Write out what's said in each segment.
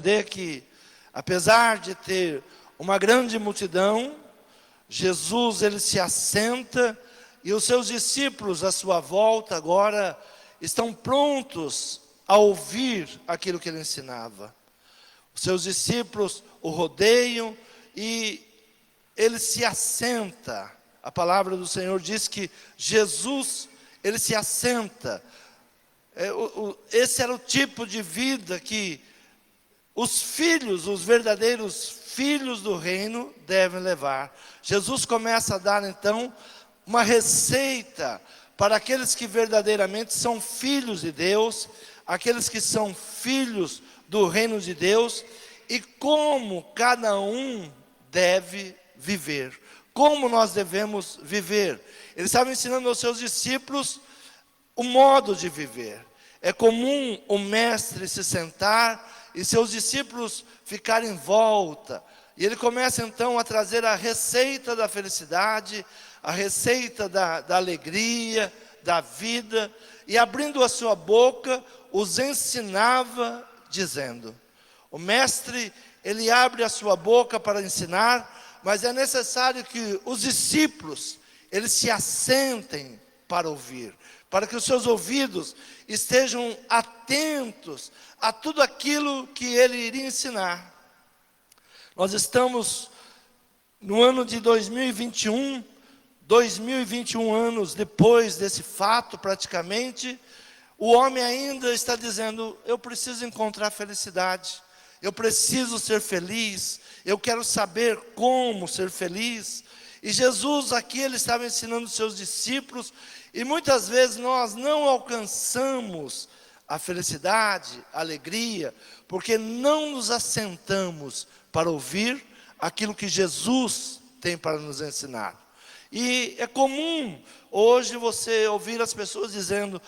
entender que, apesar de ter uma grande multidão, Jesus, ele se assenta e os seus discípulos à sua volta agora estão prontos a ouvir aquilo que ele ensinava. Os seus discípulos o rodeiam e ele se assenta. A palavra do Senhor diz que Jesus, ele se assenta. Esse era o tipo de vida que os filhos, os verdadeiros filhos do reino devem levar. Jesus começa a dar então uma receita para aqueles que verdadeiramente são filhos de Deus, aqueles que são filhos do reino de Deus, e como cada um deve viver, como nós devemos viver. Ele estava ensinando aos seus discípulos o modo de viver. É comum o mestre se sentar e seus discípulos ficarem em volta, e ele começa então a trazer a receita da felicidade, a receita da alegria, da vida, e abrindo a sua boca, os ensinava dizendo. O mestre, ele abre a sua boca para ensinar, mas é necessário que os discípulos, eles se assentem para ouvir, para que os seus ouvidos estejam atentos a tudo aquilo que ele iria ensinar. Nós estamos no ano de 2021 anos depois desse fato praticamente, o homem ainda está dizendo, eu preciso encontrar felicidade, eu preciso ser feliz, eu quero saber como ser feliz. E Jesus aqui, ele estava ensinando os seus discípulos, e muitas vezes nós não alcançamos a felicidade, a alegria, porque não nos assentamos para ouvir aquilo que Jesus tem para nos ensinar. E é comum hoje você ouvir as pessoas dizendo,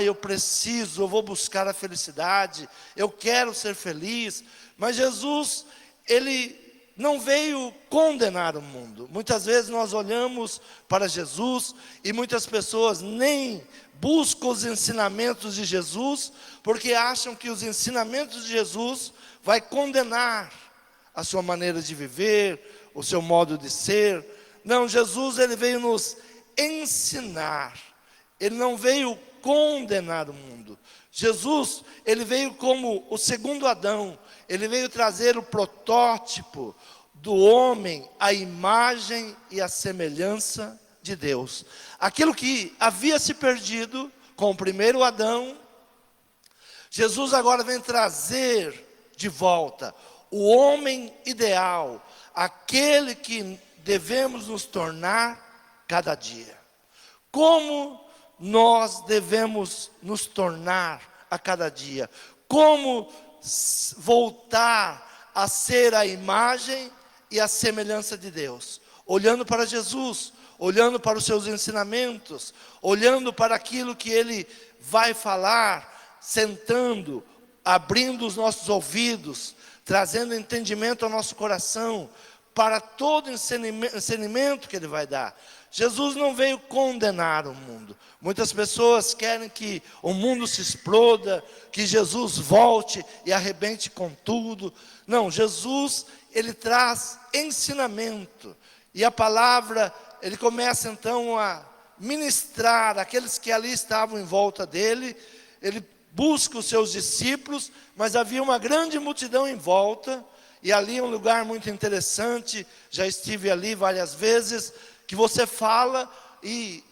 eu vou buscar a felicidade, eu quero ser feliz. Mas Jesus, ele não veio condenar o mundo. Muitas vezes nós olhamos para Jesus e muitas pessoas nem buscam os ensinamentos de Jesus, porque acham que os ensinamentos de Jesus vai condenar a sua maneira de viver, o seu modo de ser. Não, Jesus, ele veio nos ensinar, ele não veio condenar o mundo. Jesus, ele veio como o segundo Adão, ele veio trazer o protótipo do homem, a imagem e a semelhança de Deus. Aquilo que havia se perdido com o primeiro Adão, Jesus agora vem trazer de volta o homem ideal, aquele que devemos nos tornar cada dia. Como nós devemos nos tornar a cada dia? Como voltar a ser a imagem e a semelhança de Deus? Olhando para Jesus, olhando para os seus ensinamentos, olhando para aquilo que Ele vai falar, sentando, abrindo os nossos ouvidos, trazendo entendimento ao nosso coração, para todo ensinamento que Ele vai dar. Jesus não veio condenar o mundo. Muitas pessoas querem que o mundo se exploda, que Jesus volte e arrebente com tudo. Não, Jesus, ele traz ensinamento. E a palavra, ele começa então a ministrar aqueles que ali estavam em volta dele. Ele busca os seus discípulos, mas havia uma grande multidão em volta. E ali é um lugar muito interessante, já estive ali várias vezes, que você fala e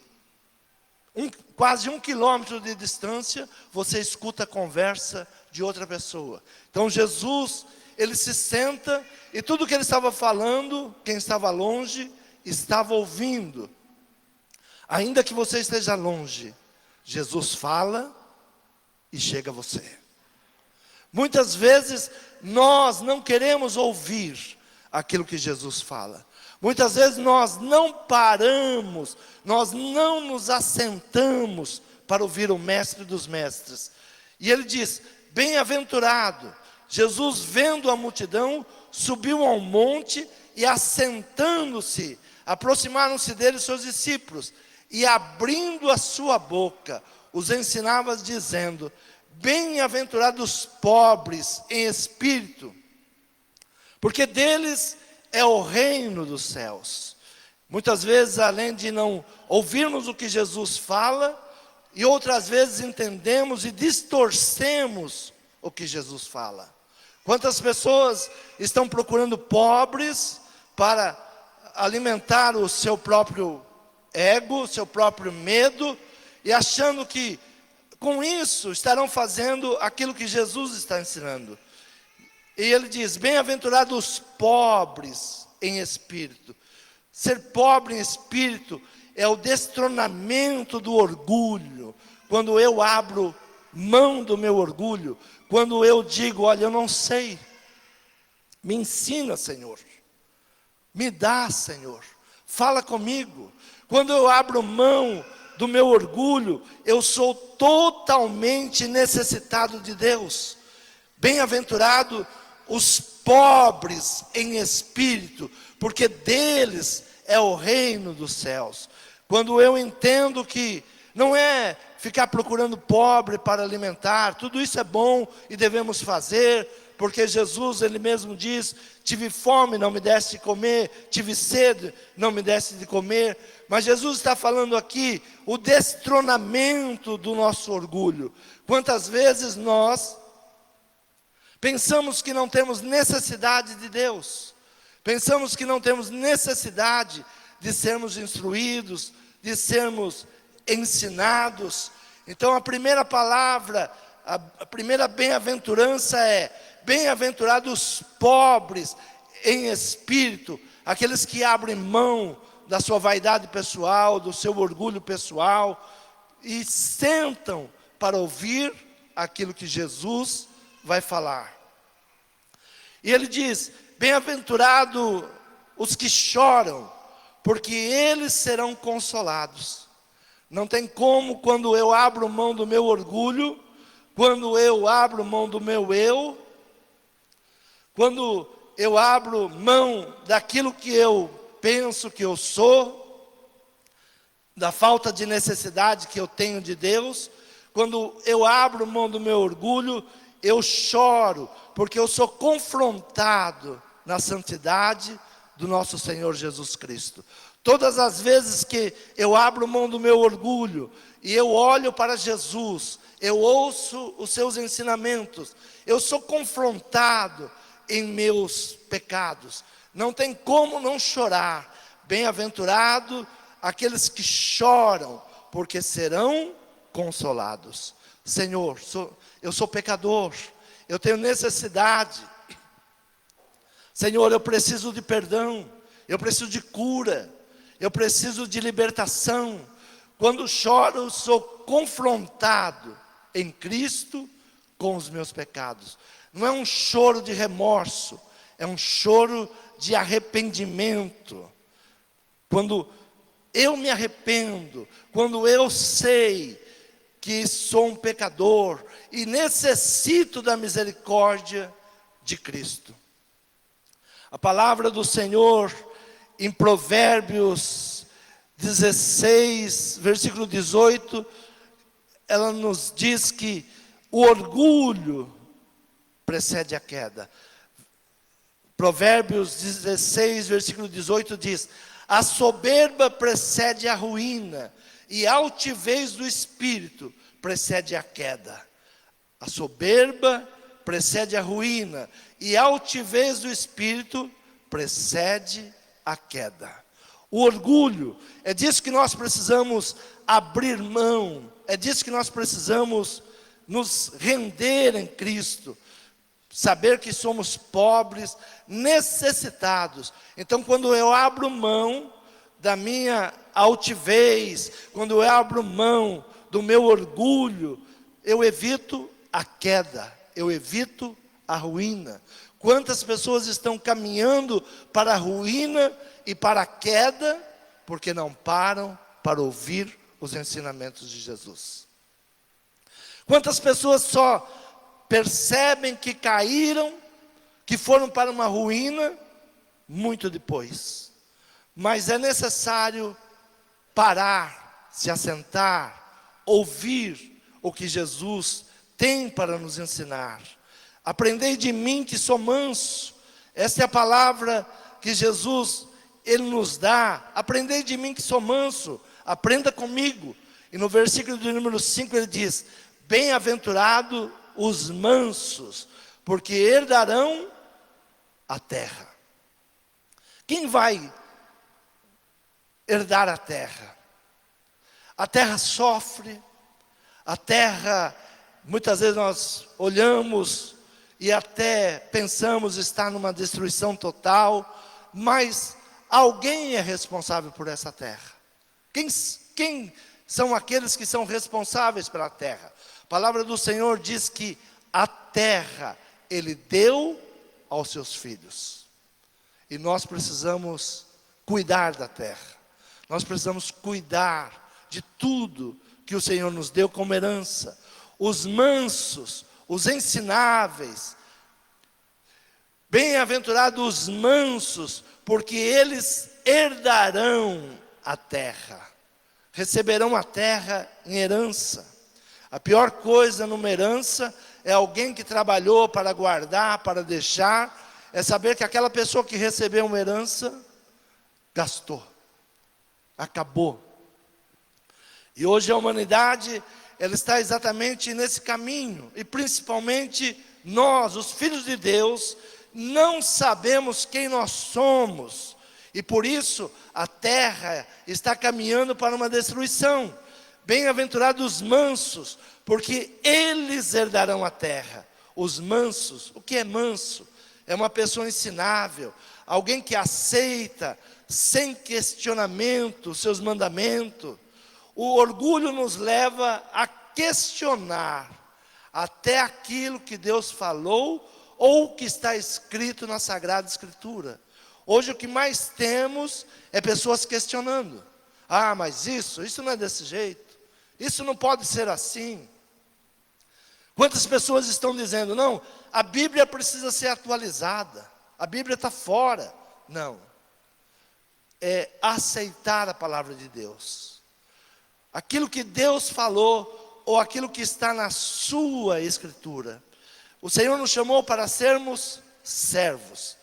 quase 1 quilômetro de distância, você escuta a conversa de outra pessoa. Então Jesus, ele se senta e tudo que ele estava falando, quem estava longe, estava ouvindo. Ainda que você esteja longe, Jesus fala e chega a você. Muitas vezes nós não queremos ouvir aquilo que Jesus fala. Muitas vezes nós não paramos, nós não nos assentamos para ouvir o mestre dos mestres. E ele diz, bem-aventurado. Jesus, vendo a multidão, subiu ao monte e assentando-se, aproximaram-se dele seus discípulos. E abrindo a sua boca, os ensinava dizendo, Bem-aventurados os pobres em espírito, porque deles é o reino dos céus. Muitas vezes, além de não ouvirmos o que Jesus fala, e outras vezes entendemos e distorcemos o que Jesus fala. Quantas pessoas estão procurando pobres para alimentar o seu próprio ego, o seu próprio medo, e achando que com isso estarão fazendo aquilo que Jesus está ensinando. E ele diz: bem-aventurados os pobres em espírito. Ser pobre em espírito é o destronamento do orgulho. Quando eu abro mão do meu orgulho, quando eu digo: olha, eu não sei, me ensina, Senhor, me dá, Senhor, fala comigo. Quando eu abro mão do meu orgulho, eu sou totalmente necessitado de Deus. Bem-aventurado os pobres em espírito, porque deles é o reino dos céus. Quando eu entendo que não é ficar procurando pobre para alimentar, tudo isso é bom e devemos fazer, porque Jesus, Ele mesmo diz: tive fome, não me deste de comer, tive sede, não me deste de comer. Mas Jesus está falando aqui o destronamento do nosso orgulho. Quantas vezes nós pensamos que não temos necessidade de Deus, pensamos que não temos necessidade de sermos instruídos, de sermos ensinados. Então a primeira palavra, a primeira bem-aventurança é: bem-aventurados os pobres em espírito, aqueles que abrem mão da sua vaidade pessoal, do seu orgulho pessoal, e sentam para ouvir aquilo que Jesus vai falar. E ele diz: bem-aventurados os que choram, porque eles serão consolados. Não tem como, quando eu abro mão do meu orgulho, quando eu abro mão do meu eu, quando eu abro mão daquilo que eu penso que eu sou, da falta de necessidade que eu tenho de Deus, quando eu abro mão do meu orgulho, eu choro, porque eu sou confrontado na santidade do nosso Senhor Jesus Cristo. Todas as vezes que eu abro mão do meu orgulho e eu olho para Jesus, eu ouço os seus ensinamentos, eu sou confrontado em meus pecados. Não tem como não chorar. Bem-aventurado aqueles que choram, porque serão consolados. Senhor, eu sou pecador, eu tenho necessidade. Senhor, eu preciso de perdão, eu preciso de cura, eu preciso de libertação. Quando choro, sou confrontado em Cristo com os meus pecados. Não é um choro de remorso, é um choro de arrependimento. Quando eu me arrependo, quando eu sei que sou um pecador e necessito da misericórdia de Cristo. A palavra do Senhor em Provérbios 16, versículo 18, ela nos diz que o orgulho precede a queda. Provérbios 16, versículo 18 diz: a soberba precede a ruína, e a altivez do espírito precede a queda. A soberba precede a ruína, e a altivez do espírito precede a queda. O orgulho, é disso que nós precisamos abrir mão, é disso que nós precisamos nos render em Cristo. Saber que somos pobres, necessitados. Então, quando eu abro mão da minha altivez, quando eu abro mão do meu orgulho, eu evito a queda, eu evito a ruína. Quantas pessoas estão caminhando para a ruína e para a queda, porque não param para ouvir os ensinamentos de Jesus? Quantas pessoas só percebem que caíram, que foram para uma ruína, muito depois. Mas é necessário parar, se assentar, ouvir o que Jesus tem para nos ensinar. Aprendei de mim que sou manso. Essa é a palavra que Jesus, Ele nos dá. Aprendei de mim que sou manso, aprenda comigo. E no versículo de número 5 ele diz: bem-aventurado os mansos, porque herdarão a terra. Quem vai herdar a terra? A terra sofre, a terra, muitas vezes nós olhamos e até pensamos estar numa destruição total, mas alguém é responsável por essa terra. Quem são aqueles que são responsáveis pela terra? A palavra do Senhor diz que a terra Ele deu aos seus filhos. E nós precisamos cuidar da terra. Nós precisamos cuidar de tudo que o Senhor nos deu como herança. Os mansos, os ensináveis. Bem-aventurados os mansos, porque eles herdarão a terra. Receberão a terra em herança. A pior coisa numa herança é alguém que trabalhou para guardar, para deixar. É saber que aquela pessoa que recebeu uma herança, gastou, acabou. E hoje a humanidade, ela está exatamente nesse caminho. E principalmente nós, os filhos de Deus, não sabemos quem nós somos. E por isso a terra está caminhando para uma destruição. Bem-aventurados os mansos, porque eles herdarão a terra. Os mansos, o que é manso? É uma pessoa ensinável, alguém que aceita sem questionamento os seus mandamentos. O orgulho nos leva a questionar até aquilo que Deus falou ou que está escrito na Sagrada Escritura. Hoje o que mais temos é pessoas questionando. Ah, mas isso não é desse jeito. Isso não pode ser assim. Quantas pessoas estão dizendo, não, a Bíblia precisa ser atualizada. A Bíblia está fora. Não. É aceitar a palavra de Deus. Aquilo que Deus falou, ou aquilo que está na sua Escritura. O Senhor nos chamou para sermos servos.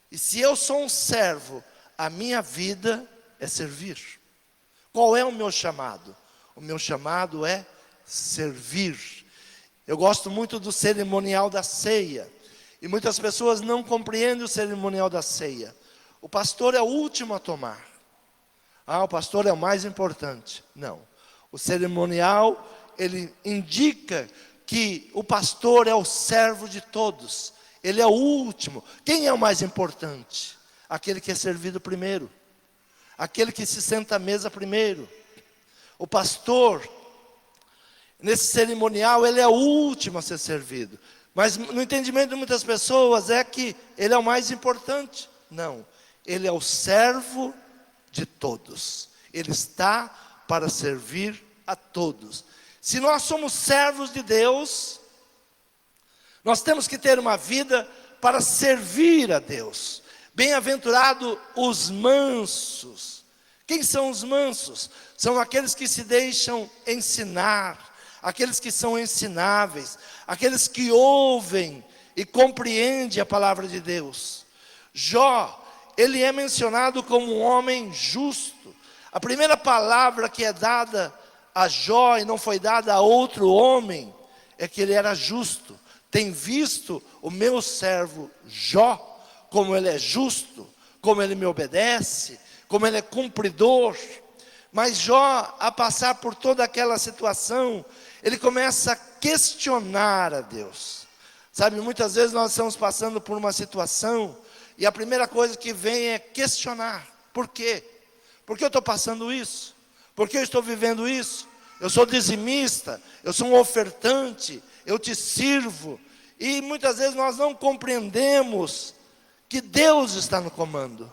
E se eu sou um servo, a minha vida é servir. Qual é o meu chamado? O meu chamado é servir. Eu gosto muito do cerimonial da ceia. E muitas pessoas não compreendem o cerimonial da ceia. O pastor é o último a tomar. Ah, o pastor é o mais importante. Não. O cerimonial, ele indica que o pastor é o servo de todos. Ele é o último. Quem é o mais importante? Aquele que é servido primeiro. Aquele que se senta à mesa primeiro. O pastor, nesse cerimonial, ele é o último a ser servido. Mas no entendimento de muitas pessoas é que ele é o mais importante. Não, ele é o servo de todos. Ele está para servir a todos. Se nós somos servos de Deus, nós temos que ter uma vida para servir a Deus. Bem-aventurado os mansos. Quem são os mansos? São aqueles que se deixam ensinar, aqueles que são ensináveis, aqueles que ouvem e compreendem a palavra de Deus. Jó, ele é mencionado como um homem justo. A primeira palavra que é dada a Jó e não foi dada a outro homem, é que ele era justo. Tem visto o meu servo Jó, como ele é justo, como ele me obedece, como ele é cumpridor. Mas Jó, a passar por toda aquela situação, ele começa a questionar a Deus. Sabe, muitas vezes nós estamos passando por uma situação, e a primeira coisa que vem é questionar. Por quê? Por que eu estou passando isso? Por que eu estou vivendo isso? Eu sou dizimista, eu sou um ofertante, eu te sirvo. E muitas vezes nós não compreendemos que Deus está no comando.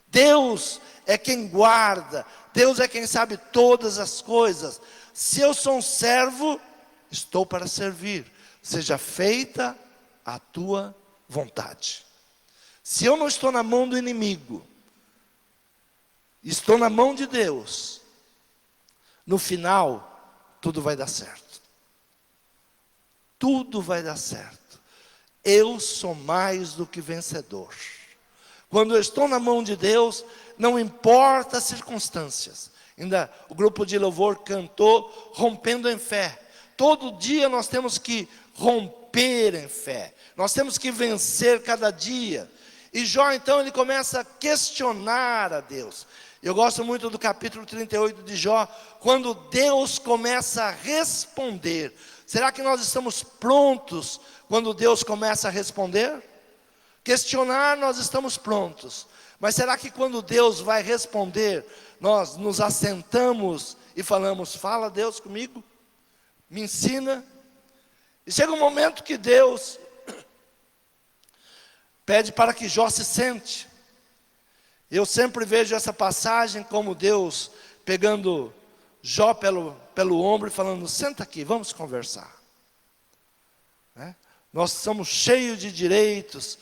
Deus é quem guarda, Deus é quem sabe todas as coisas. Se eu sou um servo, estou para servir. Seja feita a tua vontade. Se eu não estou na mão do inimigo, estou na mão de Deus, no final, tudo vai dar certo. tudo vai dar certo. Eu sou mais do que vencedor. Quando eu estou na mão de Deus, não importa as circunstâncias. Ainda o grupo de louvor cantou rompendo em fé. Todo dia nós temos que romper em fé. Nós temos que vencer cada dia. E Jó então ele começa a questionar a Deus. Eu gosto muito do capítulo 38 de Jó, quando Deus começa a responder. Será que nós estamos prontos quando Deus começa a responder? Questionar, nós estamos prontos. Mas será que quando Deus vai responder, nós nos assentamos e falamos, fala Deus comigo, me ensina? E chega um momento que Deus pede para que Jó se sente. Eu sempre vejo essa passagem como Deus pegando Jó pelo ombro e falando, senta aqui, vamos conversar. Né? Nós somos cheios de direitos,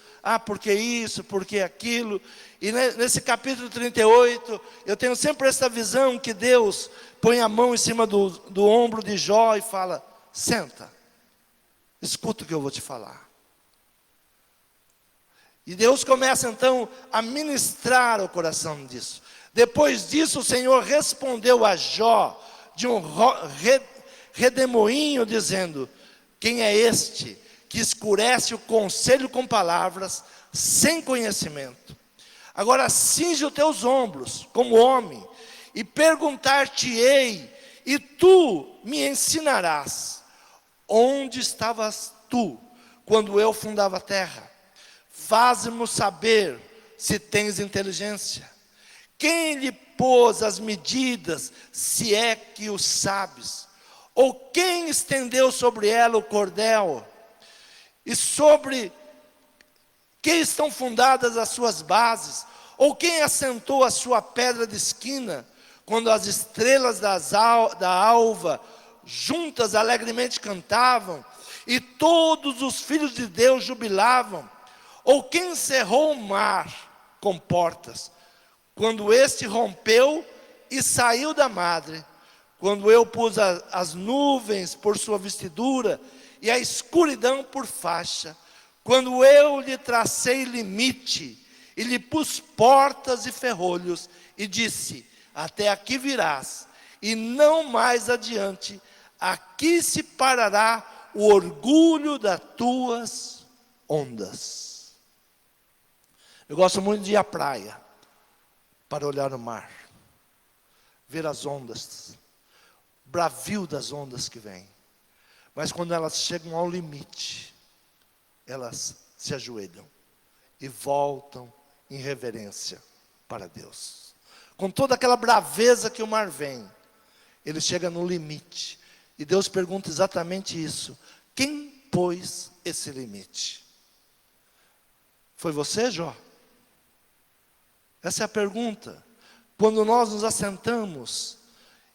porque isso, porque aquilo. E nesse capítulo 38, eu tenho sempre essa visão que Deus põe a mão em cima do ombro de Jó e fala, senta, escuta o que eu vou te falar. E Deus começa então a ministrar o coração disso. Depois disso o Senhor respondeu a Jó de um redemoinho dizendo, quem é este que escurece o conselho com palavras sem conhecimento? Agora cinge os teus ombros como homem e perguntar-te-ei, e tu me ensinarás. Onde estavas tu quando eu fundava a terra? Faz-me saber se tens inteligência. Quem lhe pôs as medidas, se é que o sabes? Ou quem estendeu sobre ela o cordel? E sobre que estão fundadas as suas bases? Ou quem assentou a sua pedra de esquina? Quando as estrelas da alva juntas alegremente cantavam, e todos os filhos de Deus jubilavam. Ou quem cerrou o mar com portas, quando este rompeu e saiu da madre? Quando eu pus as nuvens por sua vestidura e a escuridão por faixa, quando eu lhe tracei limite e lhe pus portas e ferrolhos e disse, até aqui virás e não mais adiante, aqui se parará o orgulho das tuas ondas. Eu gosto muito de ir à praia para olhar o mar, ver as ondas, o bravio das ondas que vêm. Mas quando elas chegam ao limite, elas se ajoelham e voltam em reverência para Deus. Com toda aquela braveza que o mar vem, ele chega no limite. E Deus pergunta exatamente isso. Quem pôs esse limite? Foi você, Jó? Essa é a pergunta. Quando nós nos assentamos,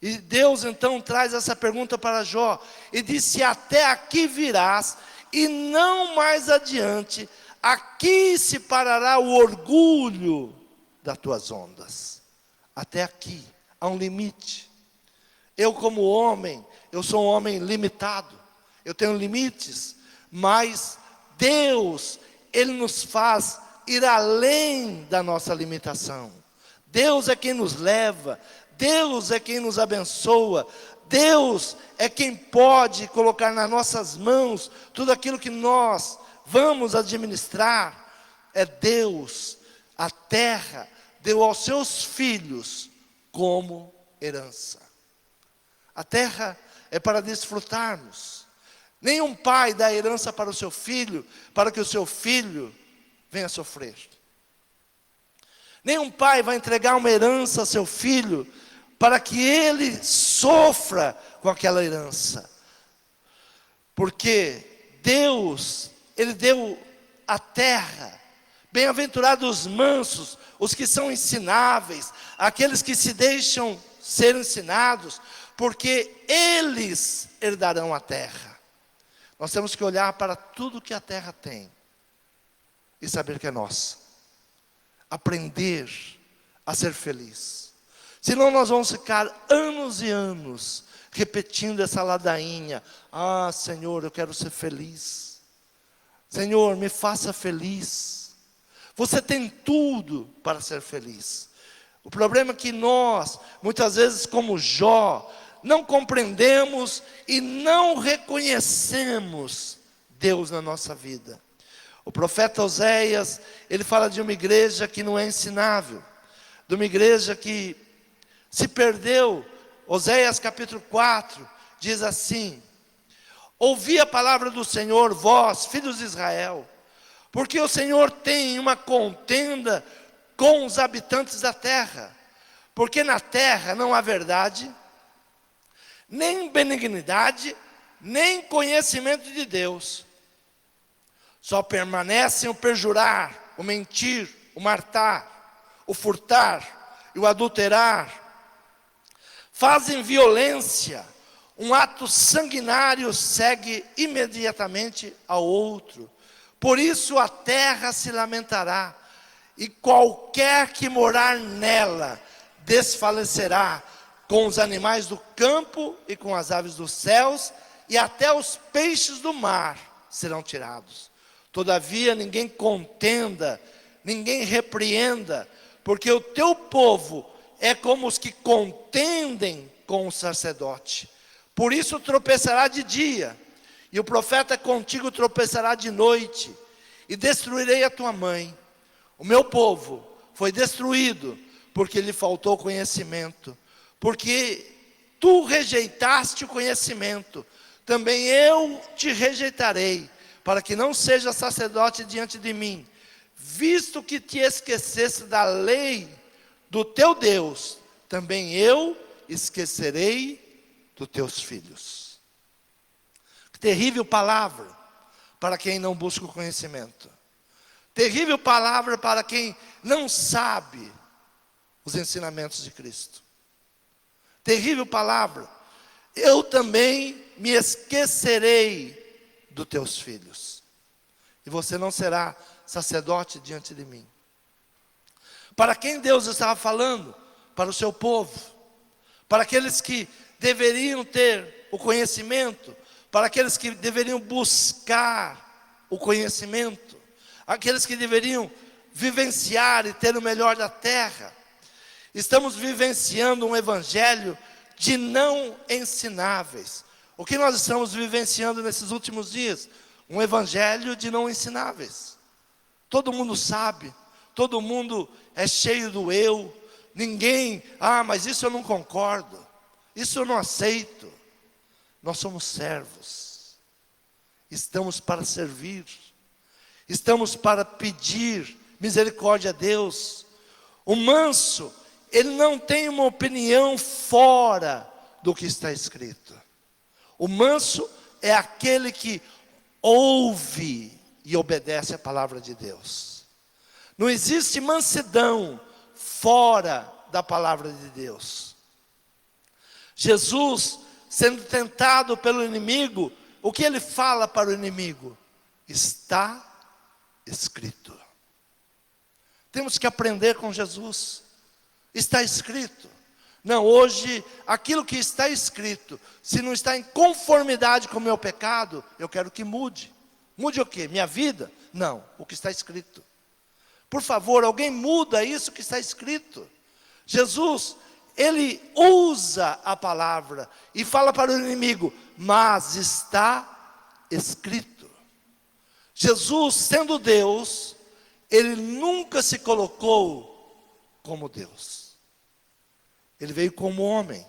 e Deus então traz essa pergunta para Jó, e disse, até aqui virás, e não mais adiante, aqui se parará o orgulho das tuas ondas. Até aqui, há um limite. Eu como homem, eu sou um homem limitado, eu tenho limites, mas Deus, Ele nos faz ir além da nossa limitação. Deus é quem nos leva, Deus é quem nos abençoa, Deus é quem pode colocar nas nossas mãos tudo aquilo que nós vamos administrar. É Deus. A terra deu aos seus filhos como herança. A terra é para desfrutarmos. Nenhum pai dá herança para o seu filho, para que o seu filho venha sofrer. Nenhum pai vai entregar uma herança ao seu filho, para que ele sofra com aquela herança. Porque Deus, Ele deu a terra. Bem-aventurados os mansos, os que são ensináveis, aqueles que se deixam ser ensinados, porque eles herdarão a terra. Nós temos que olhar para tudo que a terra tem e saber que é nossa. Aprender a ser feliz. Senão nós vamos ficar anos e anos repetindo essa ladainha: ah, Senhor, eu quero ser feliz. Senhor, me faça feliz. Você tem tudo para ser feliz. O problema é que nós, muitas vezes como Jó, não compreendemos e não reconhecemos Deus na nossa vida. O profeta Oséias, ele fala de uma igreja que não é ensinável, de uma igreja que se perdeu. Oséias capítulo 4 diz assim: ouvi a palavra do Senhor, vós, filhos de Israel, porque o Senhor tem uma contenda com os habitantes da terra, porque na terra não há verdade, nem benignidade, nem conhecimento de Deus. Só permanecem o perjurar, o mentir, o matar, o furtar e o adulterar. Fazem violência, um ato sanguinário segue imediatamente ao outro. Por isso a terra se lamentará, e qualquer que morar nela desfalecerá, com os animais do campo e com as aves dos céus, e até os peixes do mar serão tirados. Todavia ninguém contenda, ninguém repreenda, porque o teu povo é como os que contendem com o sacerdote. Por isso tropeçará de dia, e o profeta contigo tropeçará de noite, e destruirei a tua mãe. O meu povo foi destruído, porque lhe faltou conhecimento. Porque tu rejeitaste o conhecimento, também eu te rejeitarei, para que não seja sacerdote diante de mim, visto que te esqueceste da lei do teu Deus, também eu esquecerei dos teus filhos. Que terrível palavra para quem não busca o conhecimento. Terrível palavra para quem não sabe os ensinamentos de Cristo. Terrível palavra: eu também me esquecerei dos teus filhos, e você não será sacerdote diante de mim. Para quem Deus estava falando? Para o seu povo, para aqueles que deveriam ter o conhecimento, para aqueles que deveriam buscar o conhecimento, aqueles que deveriam vivenciar e ter o melhor da terra. Estamos vivenciando um evangelho de não ensináveis. O que nós estamos vivenciando nesses últimos dias? Um evangelho de não ensináveis. Todo mundo sabe, todo mundo é cheio do eu. Ninguém, mas isso eu não concordo, isso eu não aceito. Nós somos servos, estamos para servir, estamos para pedir misericórdia a Deus. O manso, ele não tem uma opinião fora do que está escrito. O manso é aquele que ouve e obedece a palavra de Deus. Não existe mansidão fora da palavra de Deus. Jesus, sendo tentado pelo inimigo, o que ele fala para o inimigo? Está escrito. Temos que aprender com Jesus. Está escrito. Não, hoje, aquilo que está escrito, se não está em conformidade com o meu pecado, eu quero que mude. Mude o quê? Minha vida? Não, o que está escrito. Por favor, alguém muda isso que está escrito. Jesus, ele usa a palavra e fala para o inimigo, mas está escrito. Jesus, sendo Deus, ele nunca se colocou como Deus. Ele veio como homem,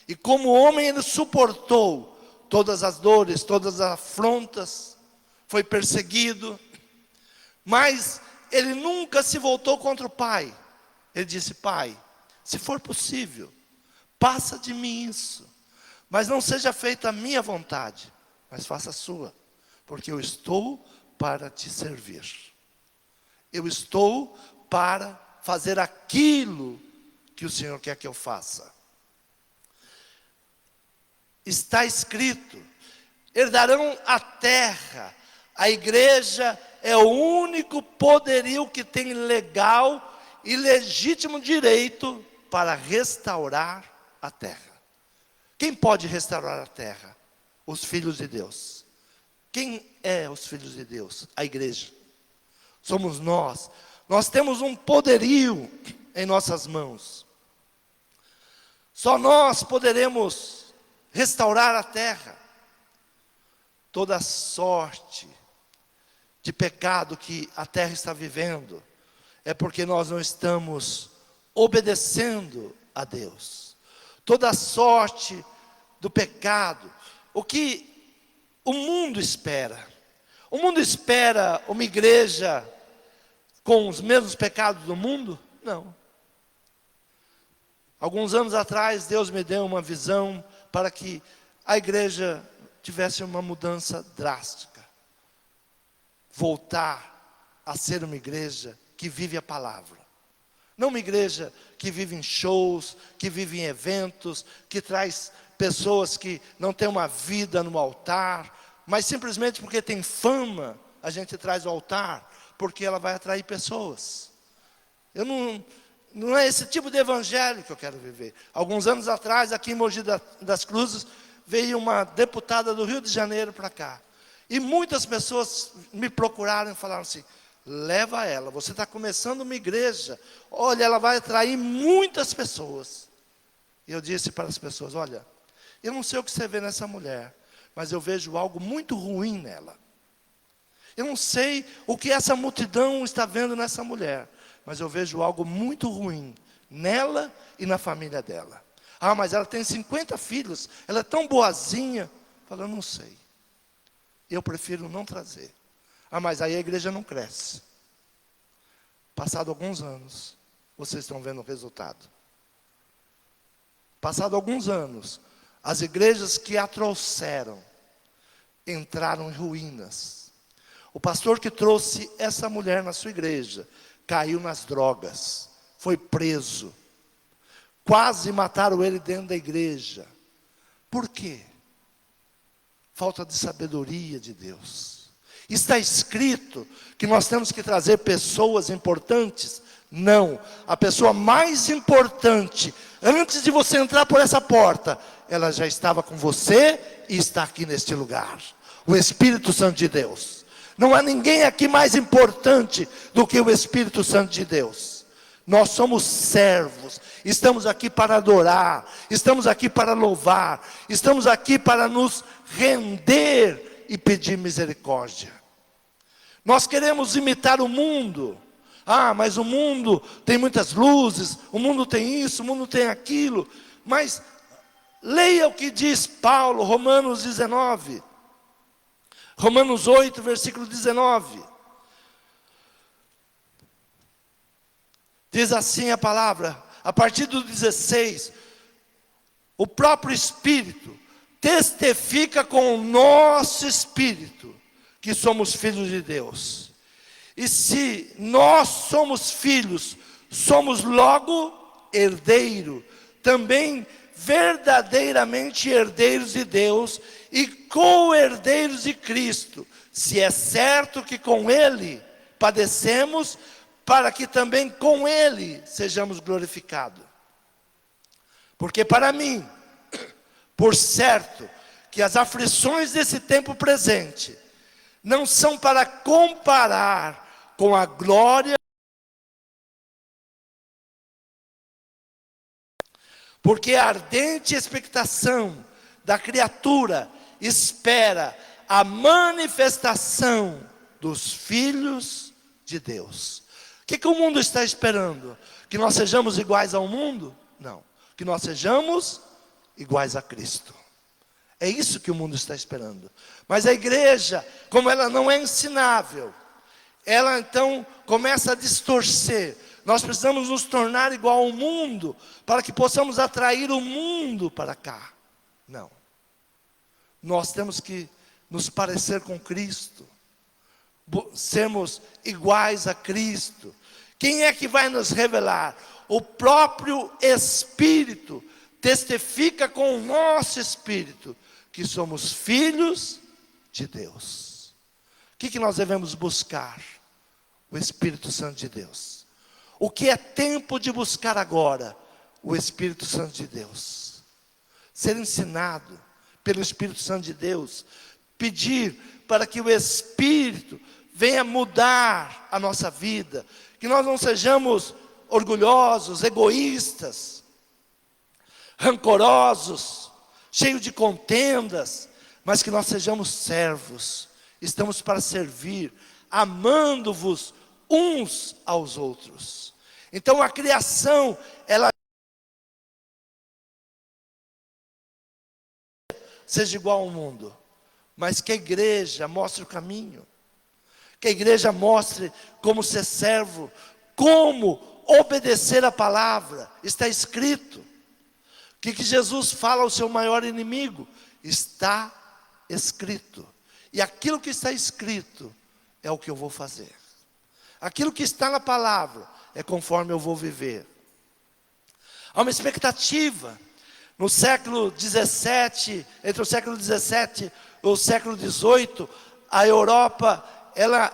e como homem ele suportou todas as dores, todas as afrontas, foi perseguido, mas ele nunca se voltou contra o Pai. Ele disse: Pai, se for possível, passa de mim isso, mas não seja feita a minha vontade, mas faça a sua, porque eu estou para te servir. Eu estou para fazer aquilo que o Senhor quer que eu faça. Está escrito: herdarão a terra. A igreja é o único poderio que tem legal e legítimo direito para restaurar a terra. Quem pode restaurar a terra? Os filhos de Deus. Quem é os filhos de Deus? A igreja. Somos nós. Nós temos um poderio em nossas mãos. Só nós poderemos restaurar a terra. Toda sorte de pecado que a terra está vivendo é porque nós não estamos obedecendo a Deus. Toda sorte do pecado, o que o mundo espera. O mundo espera uma igreja com os mesmos pecados do mundo? Não. Alguns anos atrás, Deus me deu uma visão para que a igreja tivesse uma mudança drástica. Voltar a ser uma igreja que vive a palavra. Não uma igreja que vive em shows, que vive em eventos, que traz pessoas que não têm uma vida no altar, mas simplesmente porque tem fama, a gente traz o altar, porque ela vai atrair pessoas. Não é esse tipo de evangelho que eu quero viver. Alguns anos atrás, aqui em Mogi das Cruzes, veio uma deputada do Rio de Janeiro para cá. E muitas pessoas me procuraram e falaram assim: leva ela, você está começando uma igreja, olha, ela vai atrair muitas pessoas. E eu disse para as pessoas: olha, eu não sei o que você vê nessa mulher, mas eu vejo algo muito ruim nela. Eu não sei o que essa multidão está vendo nessa mulher, mas eu vejo algo muito ruim nela e na família dela. Ah, mas ela tem 50 filhos, ela é tão boazinha. Eu não sei. Eu prefiro não trazer. Ah, mas aí a igreja não cresce. Passado alguns anos, vocês estão vendo o resultado. Passado alguns anos, as igrejas que a trouxeram entraram em ruínas. O pastor que trouxe essa mulher na sua igreja caiu nas drogas, foi preso. Quase mataram ele dentro da igreja. Por quê? Falta de sabedoria de Deus. Está escrito que nós temos que trazer pessoas importantes? Não. A pessoa mais importante, antes de você entrar por essa porta, ela já estava com você e está aqui neste lugar. O Espírito Santo de Deus. Não há ninguém aqui mais importante do que o Espírito Santo de Deus. Nós somos servos, estamos aqui para adorar, estamos aqui para louvar, estamos aqui para nos render e pedir misericórdia. Nós queremos imitar o mundo. Ah, mas o mundo tem muitas luzes, o mundo tem isso, o mundo tem aquilo. Mas leia o que diz Paulo, Romanos 19. Romanos 8, versículo 19. Diz assim a palavra, a partir do 16. O próprio Espírito testifica com o nosso Espírito que somos filhos de Deus. E se nós somos filhos, somos logo herdeiro, também verdadeiramente herdeiros de Deus e co-herdeiros de Cristo, se é certo que com Ele padecemos, para que também com Ele sejamos glorificados. Porque para mim, por certo, que as aflições desse tempo presente não são para comparar com a glória. Porque a ardente expectação da criatura espera a manifestação dos filhos de Deus. O que o mundo está esperando? Que nós sejamos iguais ao mundo? Não. Que nós sejamos iguais a Cristo. É isso que o mundo está esperando. Mas a igreja, como ela não é ensinável, ela então começa a distorcer. Nós precisamos nos tornar igual ao mundo, para que possamos atrair o mundo para cá. Não. Nós temos que nos parecer com Cristo, sermos iguais a Cristo. Quem é que vai nos revelar? O próprio Espírito testifica com o nosso Espírito que somos filhos de Deus. O que nós devemos buscar? O Espírito Santo de Deus. O que é tempo de buscar agora? O Espírito Santo de Deus. ser ensinado pelo Espírito Santo de Deus, pedir para que o Espírito venha mudar a nossa vida, que nós não sejamos orgulhosos, egoístas, rancorosos, cheios de contendas, mas que nós sejamos servos, estamos para servir, amando-vos uns aos outros. Então a criação, ela seja igual ao mundo, mas que a igreja mostre o caminho, que a igreja mostre como ser servo, como obedecer a palavra. Está escrito. O que Jesus fala ao seu maior inimigo? Está escrito. E aquilo que está escrito é o que eu vou fazer. Aquilo que está na palavra é conforme eu vou viver. Há uma expectativa. No século XVII, entre o século XVII e o século XVIII, a Europa, ela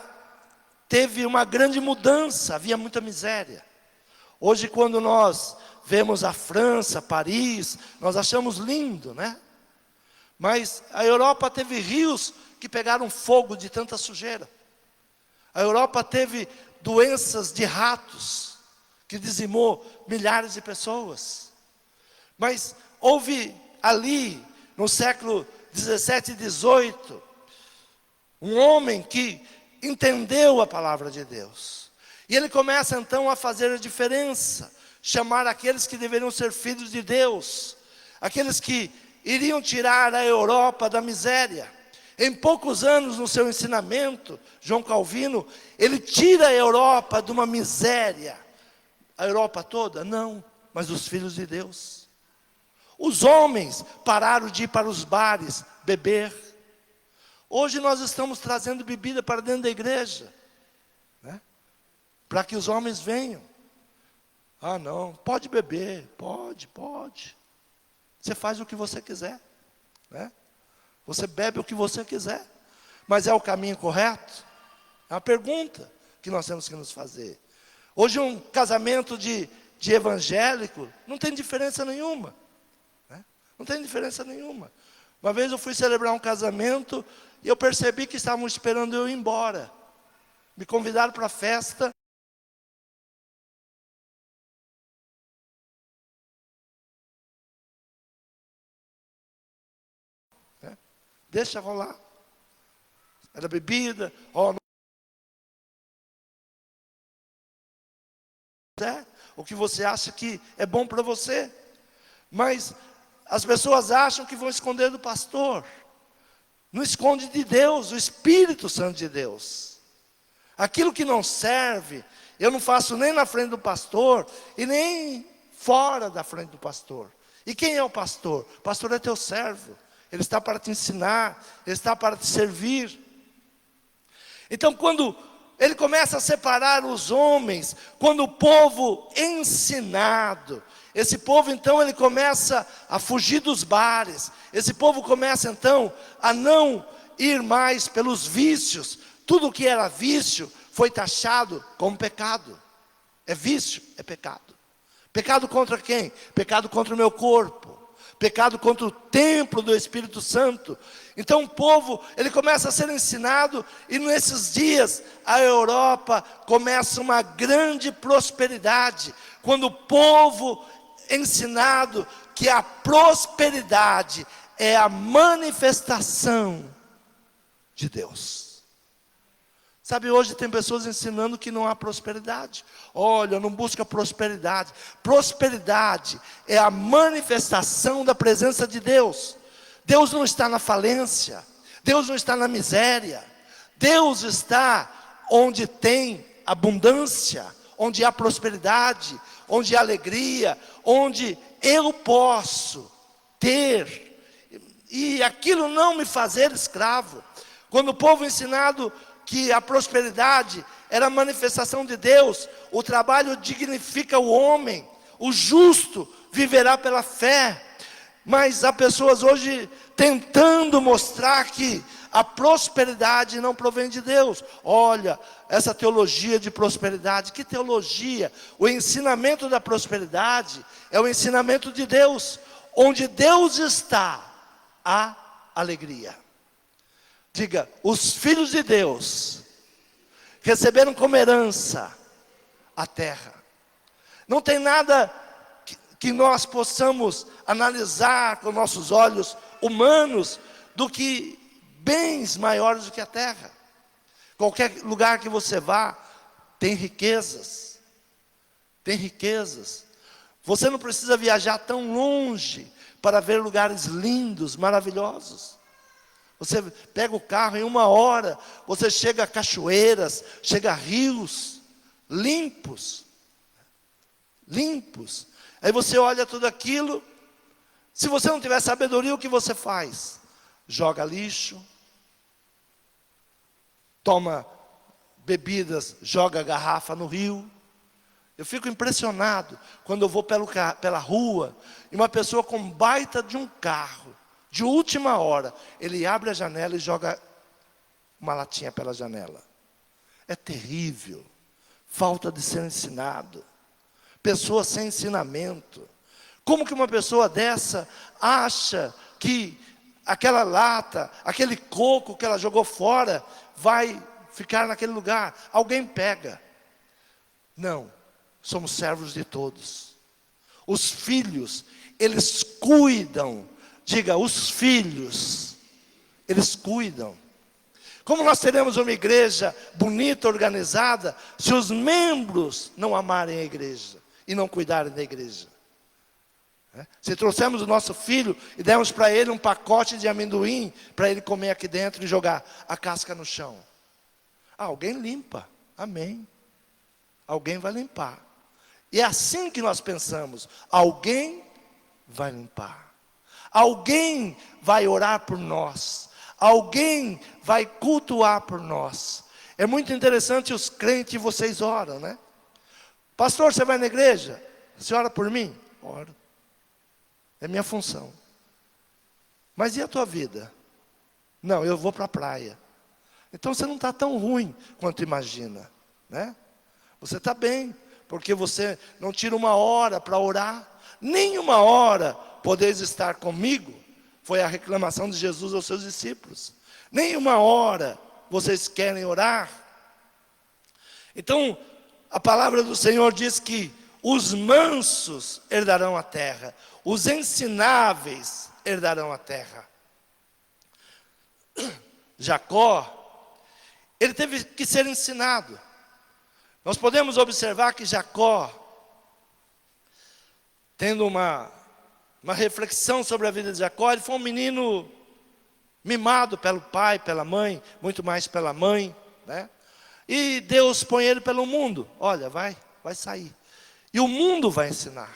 teve uma grande mudança, havia muita miséria. Hoje, quando nós vemos a França, Paris, nós achamos lindo, né? Mas a Europa teve rios que pegaram fogo de tanta sujeira. A Europa teve doenças de ratos, que dizimou milhares de pessoas. Mas houve ali, no século 17 e 18, um homem que entendeu a palavra de Deus. E ele começa então a fazer a diferença, chamar aqueles que deveriam ser filhos de Deus, aqueles que iriam tirar a Europa da miséria. Em poucos anos no seu ensinamento, João Calvino, ele tira a Europa de uma miséria. A Europa toda? Não, mas os filhos de Deus. Os homens pararam de ir para os bares, beber. Hoje nós estamos trazendo bebida para dentro da igreja, né? Para que os homens venham. Ah não, pode beber, pode. Você faz o que você quiser, né? Você bebe o que você quiser, mas é o caminho correto? É uma pergunta que nós temos que nos fazer. Hoje um casamento de evangélico não tem diferença nenhuma, né? Não tem diferença nenhuma. Uma vez eu fui celebrar um casamento e eu percebi que estavam esperando eu ir embora. Me convidaram para a festa. Deixa rolar. Era bebida, o que você acha que é bom para você. Mas as pessoas acham que vão esconder do pastor. Não esconde de Deus, o Espírito Santo de Deus. Aquilo que não serve, eu não faço nem na frente do pastor e nem fora da frente do pastor. E quem é o pastor? O pastor é teu servo. Ele está para te ensinar, ele está para te servir. Então, quando ele começa a separar os homens, quando o povo ensinado, esse povo então ele começa a fugir dos bares, esse povo começa então a não ir mais pelos vícios. Tudo que era vício foi taxado como pecado. É vício, é pecado. Pecado contra quem? Pecado contra o meu corpo. Pecado contra o templo do Espírito Santo. Então o povo, ele começa a ser ensinado, e nesses dias a Europa começa uma grande prosperidade, quando o povo ensinado que a prosperidade é a manifestação de Deus. Sabe, hoje tem pessoas ensinando que não há prosperidade. Olha, não busca prosperidade. Prosperidade é a manifestação da presença de Deus. Deus não está na falência. Deus não está na miséria. Deus está onde tem abundância, onde há prosperidade, onde há alegria, onde eu posso ter, e aquilo não me fazer escravo. Quando o povo ensinado que a prosperidade era a manifestação de Deus, o trabalho dignifica o homem, o justo viverá pela fé. Mas há pessoas hoje tentando mostrar que a prosperidade não provém de Deus. Olha, essa teologia de prosperidade, que teologia? O ensinamento da prosperidade é o ensinamento de Deus. Onde Deus está, há alegria. Diga, os filhos de Deus receberam como herança a terra. Não tem nada que nós possamos analisar com nossos olhos humanos do que bens maiores do que a terra. Qualquer lugar que você vá, tem riquezas. Tem riquezas. Você não precisa viajar tão longe para ver lugares lindos, maravilhosos. Você pega o carro, em 1 hora, você chega a cachoeiras, chega a rios, limpos. Limpos. Aí você olha tudo aquilo. Se você não tiver sabedoria, o que você faz? Joga lixo. Toma bebidas, joga garrafa no rio. Eu fico impressionado quando eu vou pela rua e uma pessoa com baita de um carro, de última hora, ele abre a janela e joga uma latinha pela janela. É terrível. Falta de ser ensinado. Pessoa sem ensinamento. Como que uma pessoa dessa acha que aquela lata, aquele coco que ela jogou fora, vai ficar naquele lugar? Alguém pega. Não, somos servos de todos. Os filhos, eles cuidam. Diga, os filhos, eles cuidam. Como nós teremos uma igreja bonita, organizada, se os membros não amarem a igreja e não cuidarem da igreja? Se trouxermos o nosso filho e dermos para ele um pacote de amendoim, para ele comer aqui dentro e jogar a casca no chão, alguém limpa, amém. Alguém vai limpar. E é assim que nós pensamos, alguém vai limpar. Alguém vai orar por nós. Alguém vai cultuar por nós. É muito interessante os crentes, vocês oram, né? Pastor, você vai na igreja? Você ora por mim? Oro. É minha função. Mas e a tua vida? Não, eu vou para a praia. Então você não está tão ruim quanto imagina, né? Você está bem, porque você não tira 1 hora para orar. Nem 1 hora podeis estar comigo, foi a reclamação de Jesus aos seus discípulos. Nem 1 hora vocês querem orar. Então, a palavra do Senhor diz que os mansos herdarão a terra, os ensináveis herdarão a terra. Jacó, ele teve que ser ensinado. Nós podemos observar que Jacó, tendo uma reflexão sobre a vida de Jacó, ele foi um menino mimado pelo pai, pela mãe, muito mais pela mãe, né? E Deus põe ele pelo mundo. Olha, vai sair. E o mundo vai ensinar.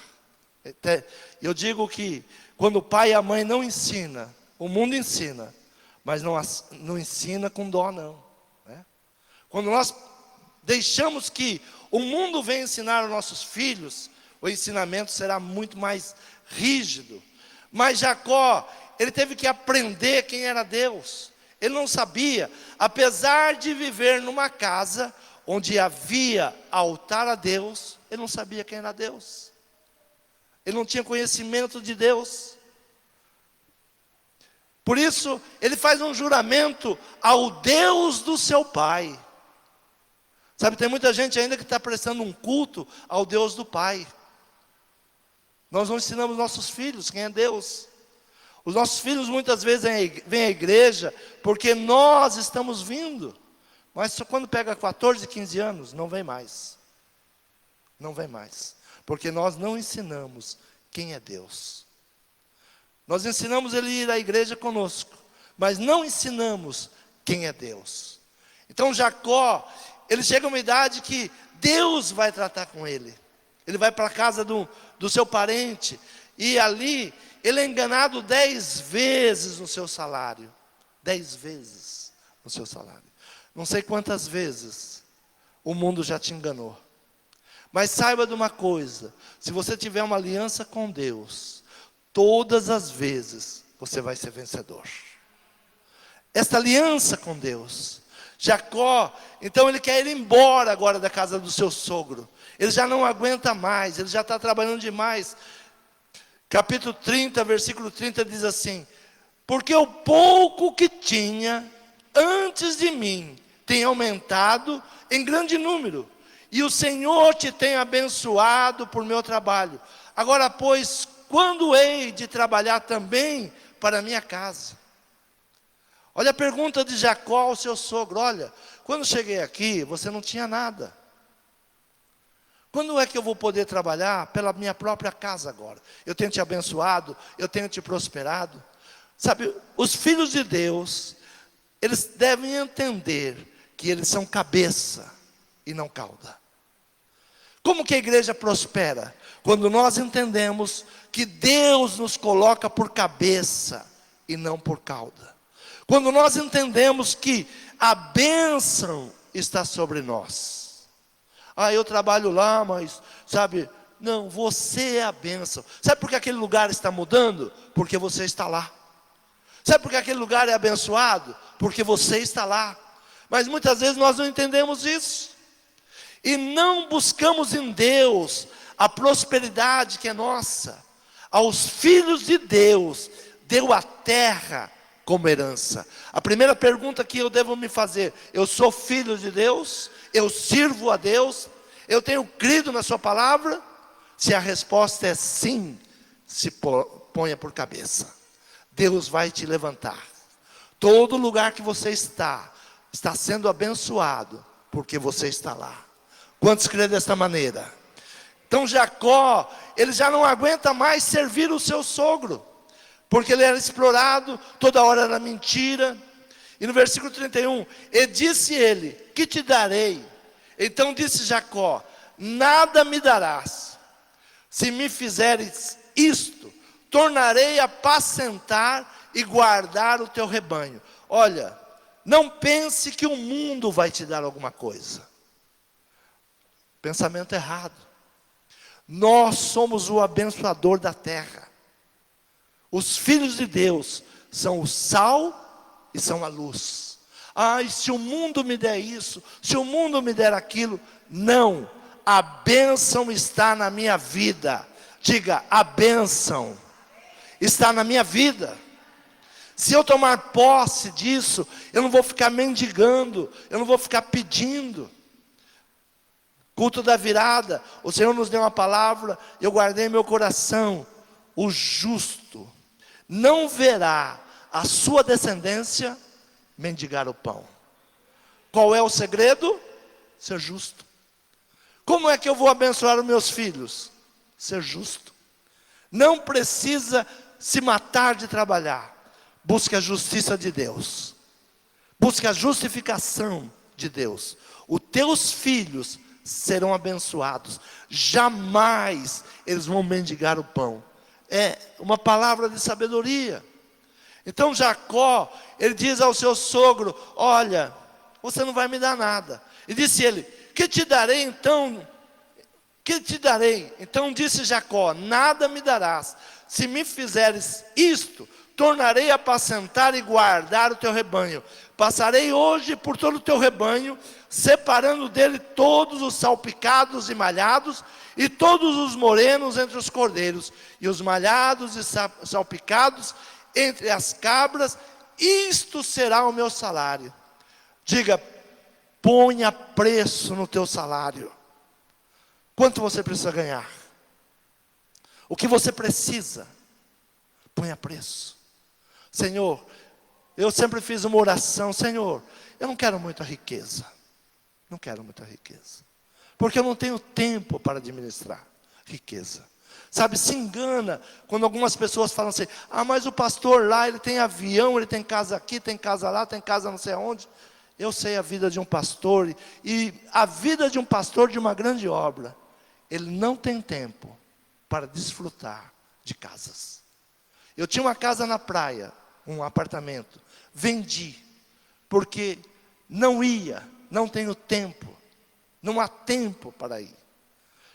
Eu digo que quando o pai e a mãe não ensinam, o mundo ensina, mas não ensina com dó não, né? Quando nós deixamos que o mundo venha ensinar aos nossos filhos, o ensinamento será muito mais rígido. Mas Jacó, ele teve que aprender quem era Deus. Ele não sabia, apesar de viver numa casa onde havia altar a Deus, ele não sabia quem era Deus. Ele não tinha conhecimento de Deus. Por isso, ele faz um juramento ao Deus do seu pai. Sabe, tem muita gente ainda que está prestando um culto ao Deus do pai. Nós não ensinamos nossos filhos quem é Deus. Os nossos filhos muitas vezes vêm à igreja porque nós estamos vindo. Mas só quando pega 14, 15 anos, não vem mais. Não vem mais. Porque nós não ensinamos quem é Deus. Nós ensinamos ele a ir à igreja conosco, mas não ensinamos quem é Deus. Então Jacó, ele chega a uma idade que Deus vai tratar com ele. Ele vai para a casa do seu parente, e ali ele é enganado 10 vezes no seu salário. 10 vezes no seu salário. Não sei quantas vezes o mundo já te enganou. Mas saiba de uma coisa, se você tiver uma aliança com Deus, todas as vezes você vai ser vencedor. Esta aliança com Deus. Jacó, então ele quer ir embora agora da casa do seu sogro. Ele já não aguenta mais, ele já está trabalhando demais. capítulo 30, versículo 30 diz assim: porque o pouco que tinha antes de mim tem aumentado em grande número, e o Senhor te tem abençoado por meu trabalho. Agora, pois, quando hei de trabalhar também para a minha casa? Olha a pergunta de Jacó ao seu sogro: olha, quando cheguei aqui, você não tinha nada. Quando é que eu vou poder trabalhar pela minha própria casa agora? Eu tenho te abençoado, eu tenho te prosperado. Sabe, os filhos de Deus, eles devem entender que eles são cabeça e não cauda. Como que a igreja prospera? Quando nós entendemos que Deus nos coloca por cabeça e não por cauda. Quando nós entendemos que a bênção está sobre nós. Ah, eu trabalho lá, mas, sabe, não, você é a bênção. Sabe por que aquele lugar está mudando? Porque você está lá. Sabe por que aquele lugar é abençoado? Porque você está lá. Mas muitas vezes nós não entendemos isso. E não buscamos em Deus a prosperidade que é nossa. Aos filhos de Deus, deu a terra como herança. A primeira pergunta que eu devo me fazer: eu sou filho de Deus? Eu sirvo a Deus? Eu tenho crido na sua palavra? Se a resposta é sim, se ponha por cabeça. Deus vai te levantar. Todo lugar que você está sendo abençoado, porque você está lá. Quantos creem desta maneira? Então Jacó, ele já não aguenta mais servir o seu sogro, porque ele era explorado, toda hora era mentira. E no versículo 31, e disse ele: que te darei? Então disse Jacó: nada me darás. Se me fizeres isto, tornarei a apacentar e guardar o teu rebanho. Olha, não pense que o mundo vai te dar alguma coisa. Pensamento errado. Nós somos o abençoador da terra. Os filhos de Deus são o sal e são a luz. Ai, se o mundo me der isso, se o mundo me der aquilo. Não, a bênção está na minha vida. Diga: a bênção está na minha vida. Se eu tomar posse disso, eu não vou ficar mendigando, eu não vou ficar pedindo. Culto da virada, o Senhor nos deu uma palavra, eu guardei em meu coração: o justo não verá a sua descendência mendigar o pão. Qual é o segredo? Ser justo. Como é que eu vou abençoar os meus filhos? Ser justo. Não precisa se matar de trabalhar. Busque a justiça de Deus. Busque a justificação de Deus. Os teus filhos serão abençoados. Jamais eles vão mendigar o pão. É uma palavra de sabedoria. Então Jacó, ele diz ao seu sogro: olha, você não vai me dar nada. E disse ele: que te darei então? Que te darei? Então disse Jacó: nada me darás. Se me fizeres isto, tornarei a apacentar e guardar o teu rebanho. Passarei hoje por todo o teu rebanho, separando dele todos os salpicados e malhados, e todos os morenos entre os cordeiros, e os malhados e salpicados entre as cabras. Isto será o meu salário. Diga: ponha preço no teu salário. Quanto você precisa ganhar? O que você precisa? Ponha preço. Senhor, eu sempre fiz uma oração: Senhor, eu não quero muita riqueza. Não quero muita riqueza, porque eu não tenho tempo para administrar riqueza. Sabe, se engana quando algumas pessoas falam assim: ah, mas o pastor lá, ele tem avião, ele tem casa aqui, tem casa lá, tem casa não sei aonde. Eu sei a vida de um pastor, e a vida de um pastor de uma grande obra, ele não tem tempo para desfrutar de casas. Eu tinha uma casa na praia, um apartamento, vendi, porque não tenho tempo, não há tempo para ir.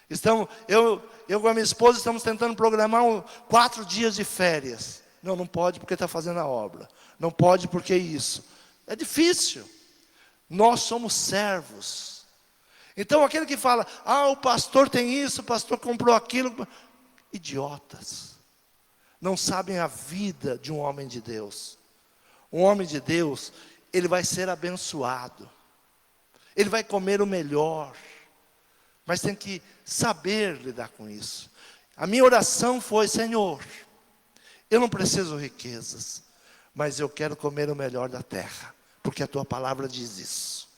Então, eu com a minha esposa estamos tentando programar 4 dias de férias. Não pode porque está fazendo a obra. Não pode porque isso. É difícil. Nós somos servos. Então aquele que fala: ah, o pastor tem isso, o pastor comprou aquilo. Idiotas. não sabem a vida de um homem de Deus. Um homem de Deus, ele vai ser abençoado. Ele vai comer o melhor. Mas tem que saber lidar com isso. A minha oração foi: Senhor, eu não preciso riquezas, mas eu quero comer o melhor da terra, porque a tua palavra diz isso.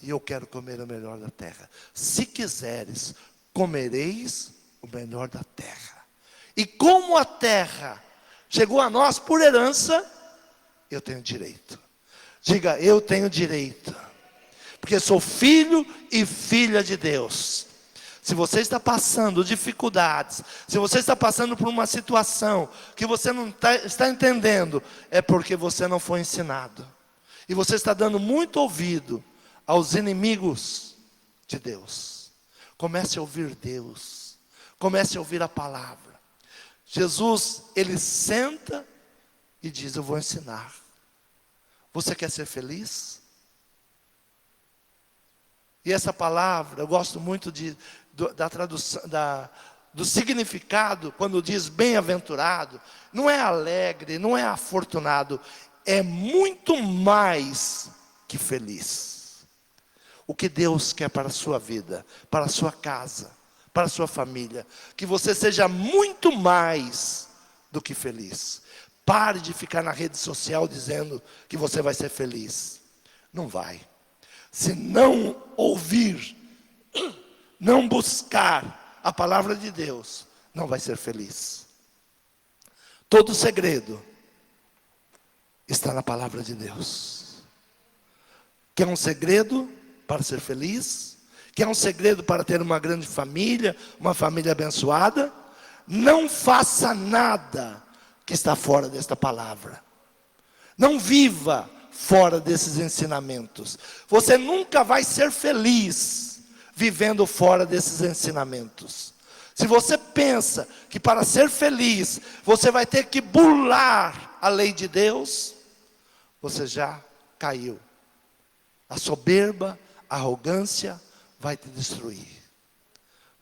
E eu quero comer o melhor da terra. Se quiseres, comereis o melhor da terra. E como a terra chegou a nós por herança, eu tenho direito. Diga: eu tenho direito, porque sou filho e filha de Deus. Se você está passando dificuldades, se você está passando por uma situação que você não está entendendo, é porque você não foi ensinado. E você está dando muito ouvido aos inimigos de Deus. Comece a ouvir Deus. Comece a ouvir a palavra. Jesus, ele senta e diz: eu vou ensinar. Você quer ser feliz? E essa palavra, eu gosto muito da tradução, do significado, quando diz bem-aventurado, não é alegre, não é afortunado, é muito mais que feliz. O que Deus quer para a sua vida, para a sua casa, para a sua família, que você seja muito mais do que feliz. Pare de ficar na rede social dizendo que você vai ser feliz. Não vai. Se não ouvir, não buscar a palavra de Deus, não vai ser feliz. Todo o segredo está na palavra de Deus. Quer um segredo para ser feliz? Quer um segredo para ter uma grande família, uma família abençoada? Não faça nada que está fora desta palavra. Não viva fora desses ensinamentos. Você nunca vai ser feliz vivendo fora desses ensinamentos. Se você pensa que para ser feliz você vai ter que burlar a lei de Deus, você já caiu. A soberba, a arrogância vai te destruir.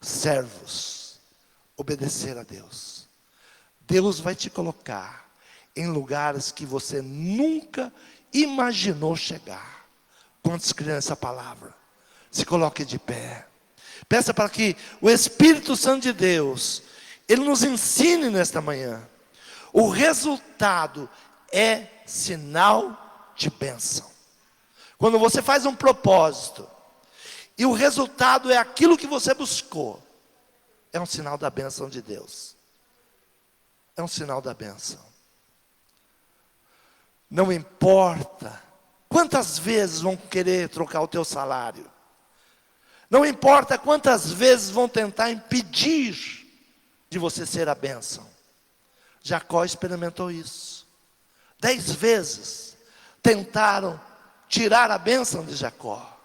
Servos, obedecer a Deus. Deus vai te colocar em lugares que você nunca imaginou chegar. Quantos creem nessa palavra? Se coloque de pé. Peça para que o Espírito Santo de Deus, ele nos ensine nesta manhã. O resultado é sinal de bênção. Quando você faz um propósito e o resultado é aquilo que você buscou, é um sinal da bênção de Deus. É um sinal da bênção. Não importa quantas vezes vão querer trocar o teu salário. Não importa quantas vezes vão tentar impedir de você ser a bênção. Jacó experimentou isso. 10 vezes tentaram tirar a bênção de Jacó.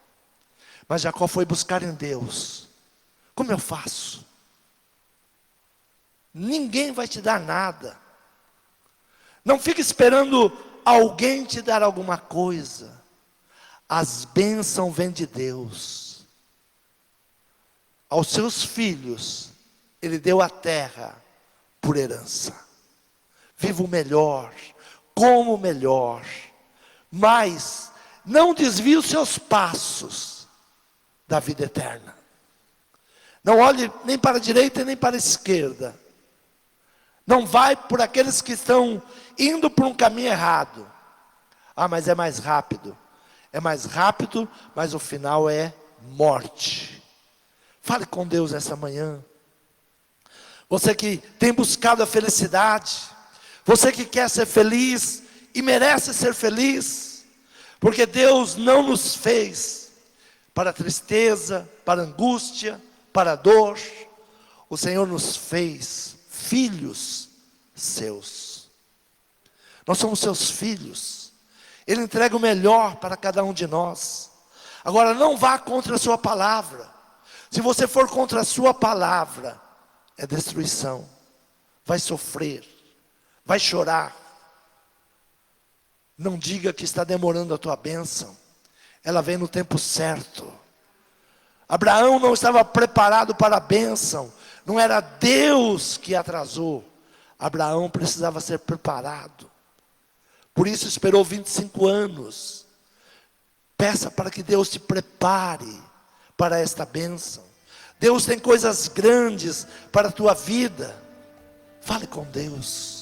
Mas Jacó foi buscar em Deus. Como eu faço? Ninguém vai te dar nada. Não fique esperando alguém te dar alguma coisa. As bênçãos vêm de Deus. Aos seus filhos, Ele deu a terra por herança. Viva o melhor, coma o melhor. Mas não desvie os seus passos da vida eterna. Não olhe nem para a direita nem para a esquerda. Não vai por aqueles que estão indo por um caminho errado. Ah, mas é mais rápido. É mais rápido, mas o final é morte. Fale com Deus essa manhã. Você que tem buscado a felicidade. Você que quer ser feliz e merece ser feliz. Porque Deus não nos fez para tristeza, para angústia, para dor. O Senhor nos fez filhos seus. Nós somos seus filhos. Ele entrega o melhor para cada um de nós. Agora não vá contra a sua palavra. Se você for contra a sua palavra, é destruição. Vai sofrer, vai chorar. Não diga que está demorando a tua bênção. Ela vem no tempo certo. Abraão não estava preparado para a bênção. Não era Deus que atrasou. Abraão precisava ser preparado. Por isso esperou 25 anos. Peça para que Deus te prepare para esta bênção. Deus tem coisas grandes para a tua vida. Fale com Deus.